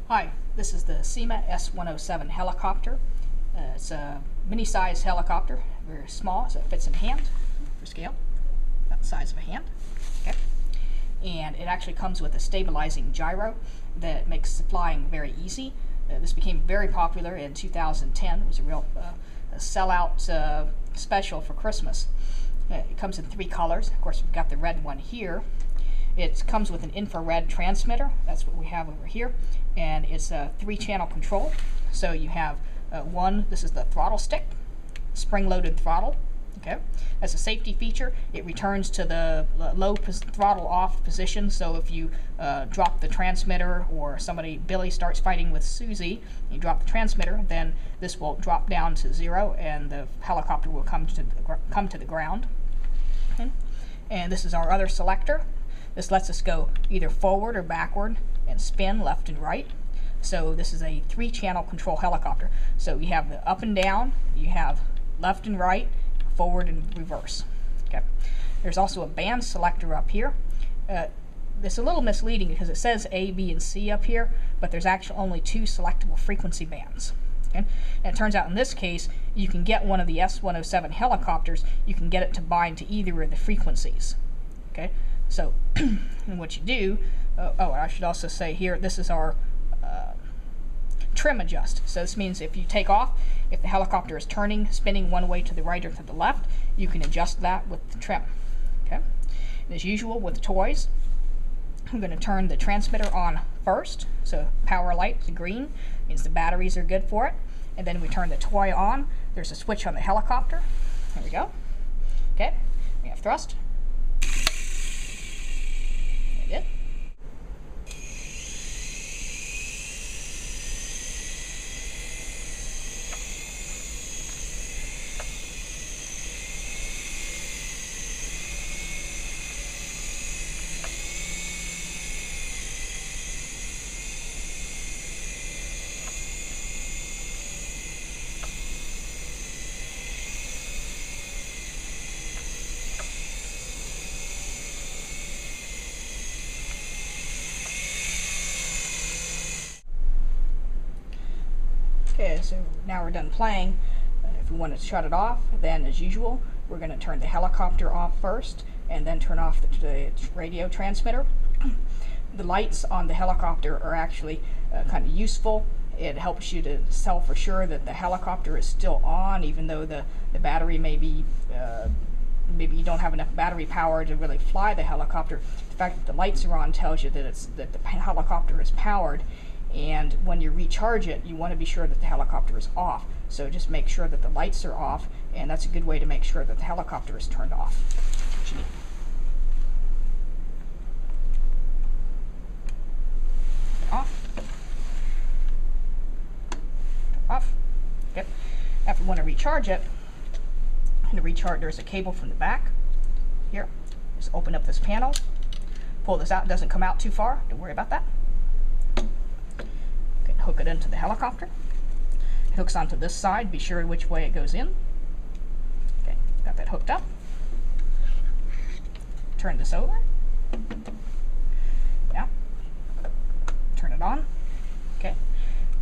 Hi, this is the Syma S107 helicopter. It's a mini-size helicopter, very small, so it fits in hand for scale, about the size of a hand. Okay. And it actually comes with a stabilizing gyro that makes flying very easy. This became very popular in 2010. It was a real sellout special for Christmas. It comes in 3 colors. Of course, we've got the red one here. It comes with an infrared transmitter. That's what we have over here. And it's a 3-channel control. So you have one, this is the throttle stick, spring-loaded throttle. Okay, that's a safety feature. It returns to the low throttle off position. So if you drop the transmitter, or Billy starts fighting with Susie, you drop the transmitter, then this will drop down to 0 and the helicopter will come to the ground. Okay. And this is our other selector. This lets us go either forward or backward and spin left and right. So this is a 3-channel control helicopter. So you have the up and down, you have left and right, forward and reverse. Okay. There's also a band selector up here. It's a little misleading because it says A, B, and C up here, but there's actually only 2 selectable frequency bands. Okay. And it turns out in this case, you can get one of the S107 helicopters, you can get it to bind to either of the frequencies. Okay. So what you do, I should also say here, this is our trim adjust. So this means if you take off, if the helicopter is spinning one way to the right or to the left, you can adjust that with the trim. Okay. And as usual with toys, I'm going to turn the transmitter on first. So power light is green, means the batteries are good for it. And then we turn the toy on. There's a switch on the helicopter. There we go. Okay. We have thrust. There it is. Okay, so now we're done playing. If we want to shut it off, then as usual, we're going to turn the helicopter off first and then turn off the radio transmitter. The lights on the helicopter are actually kind of useful. It helps you to tell for sure that the helicopter is still on, even though the battery maybe you don't have enough battery power to really fly the helicopter. The fact that the lights are on tells you that the helicopter is powered. And when you recharge it, you want to be sure that the helicopter is off. So just make sure that the lights are off, and that's a good way to make sure that the helicopter is turned off. Off. Off. Yep. If you want to recharge it, there's a cable from the back. Here. Just open up this panel. Pull this out. It doesn't come out too far. Don't worry about that. Hook it into the helicopter. It hooks onto this side. Be sure which way it goes in. Okay, got that hooked up. Turn this over. Now, turn it on. Okay,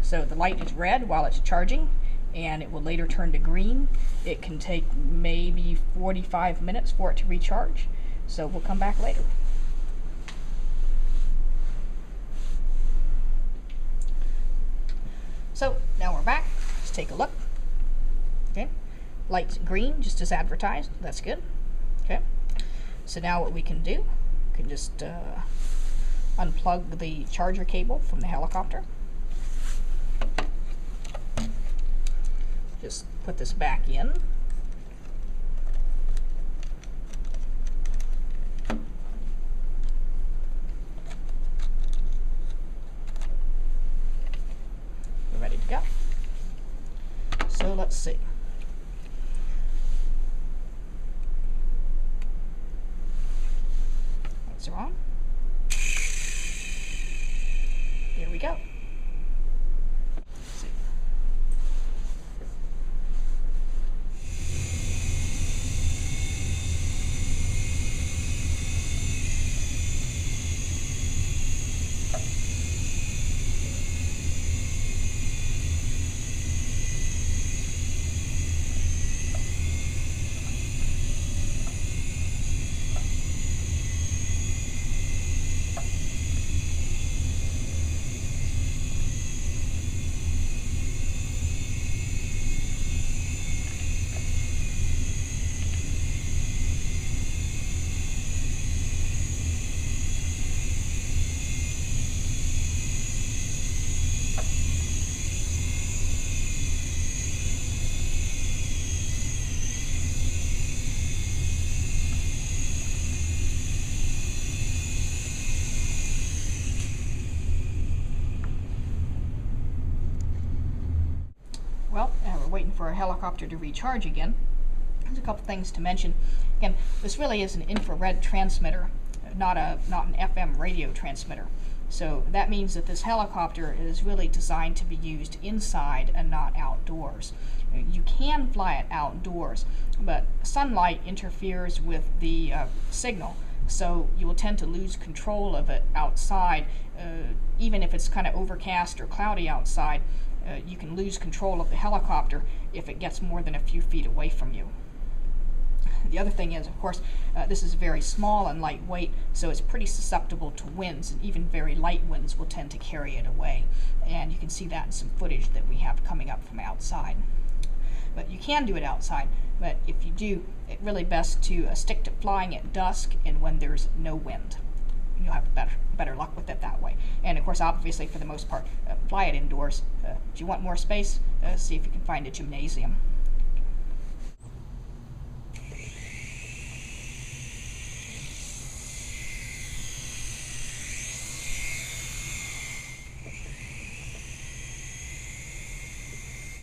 so the light is red while it's charging, and it will later turn to green. It can take maybe 45 minutes for it to recharge, so we'll come back later. So now we're back. Let's take a look. Okay, light's green, just as advertised. That's good. Okay, so now what we can do, we can just unplug the charger cable from the helicopter. Just put this back in. Ready to go. So let's see. Lights are on. Here we go. Let's see. for a helicopter to recharge again, there's a couple things to mention. Again, this really is an infrared transmitter, not an FM radio transmitter. So that means that this helicopter is really designed to be used inside and not outdoors. You can fly it outdoors, but sunlight interferes with the signal, so you will tend to lose control of it outside. Even if it's kind of overcast or cloudy outside, you can lose control of the helicopter if it gets more than a few feet away from you. The other thing is, of course, this is very small and lightweight, so it's pretty susceptible to winds, and even very light winds will tend to carry it away. And you can see that in some footage that we have coming up from outside. But you can do it outside, but if you do, it's really best to stick to flying at dusk and when there's no wind. You'll have better luck with it that way. And of course, obviously, for the most part, fly it indoors. If you want more space, see if you can find a gymnasium.